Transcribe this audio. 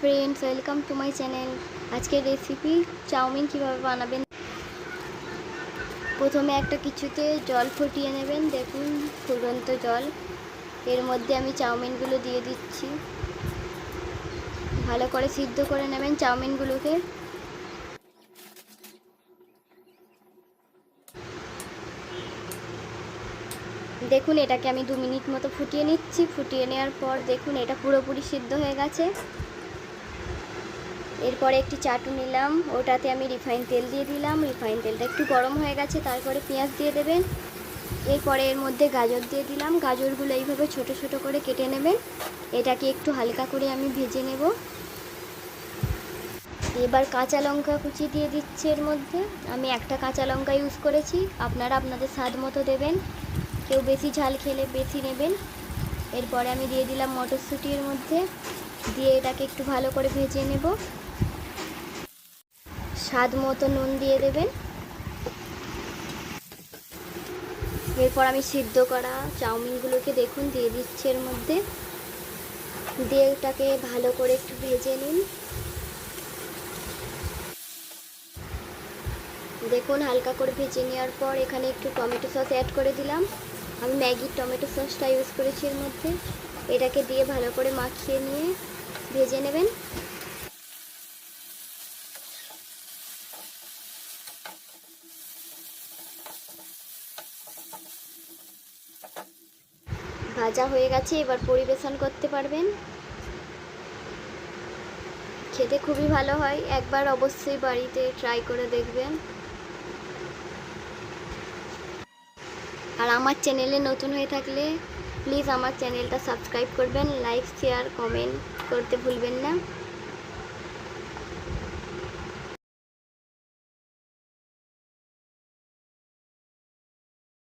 Friends welcome to my channel. आज के recipe chowmein किभाबे बानाबेन। प्रथमे एक किछुते जल फुटिए नेबेन। देखुन फुटন্ত जल, एर मध्य आमी चाउमिनगुलो दिए दिচ্ছি। भालो करे सिद्ध करे नेबेन चाउमिनगुलोके। देखुन एटाके आमी 2 मिनट मतो फुटिए निচ্ছি। फुटिए नेওয়ার পর দেখুন এটা পুরোপুরি সিদ্ধ হয়ে গেছে। এরপরে একটি চাটু নিলাম, ওটাতে আমি রিফাইন তেল দিয়ে দিলাম। রিফাইন তেলটা একটু গরম হয়ে গেছে, তারপরে পেঁয়াজ দিয়ে দেবেন। এরপরে এর মধ্যে গাজর দিয়ে দিলাম। গাজরগুলো এইভাবে ছোট ছোট করে কেটে নেবেন। এটাকে একটু হালকা করে আমি ভেজে নেব। এবার কাঁচা লঙ্কা কুচি দিয়ে দিচ্ছি এর মধ্যে। আমি একটা কাঁচা লঙ্কা ইউজ করেছি, আপনারা আপনাদের স্বাদ মতো দেবেন। কেউ বেশি ঝাল খেলে বেশি নেবেন। এরপরে আমি দিয়ে দিলাম মটরশুঁটি এর মধ্যে, দিয়ে এটাকে একটু ভালো করে ভেজে নেব। স্বাদ মতো নুন দিয়ে দেবেন। এরপর আমি সিদ্ধ করা চাউমিনগুলোকে দেখুন দিয়ে দিচ্ছি এর মধ্যে, দিয়ে এটাকে ভালো করে একটু ভেজে নিন। দেখুন হালকা করে ভেজে নেওয়ার পর এখানে একটু টমেটো সস অ্যাড করে দিলাম। আমি ম্যাগির টমেটো সসটা ইউজ করেছি এর মধ্যে। এটাকে দিয়ে ভালো করে মাখিয়ে নিয়ে ভেজে নেবেন। ভাজা হয়ে গেছে, এবার পরিবেশন করতে পারবেন। খেতে খুবই ভালো হয়, একবার অবশ্যই বাড়িতে ট্রাই করে দেখবেন। আর আমার চ্যানেলে নতুন হয়ে থাকলে প্লিজ আমার চ্যানেলটা সাবস্ক্রাইব করবেন, লাইক শেয়ার কমেন্ট করতে ভুলবেন না।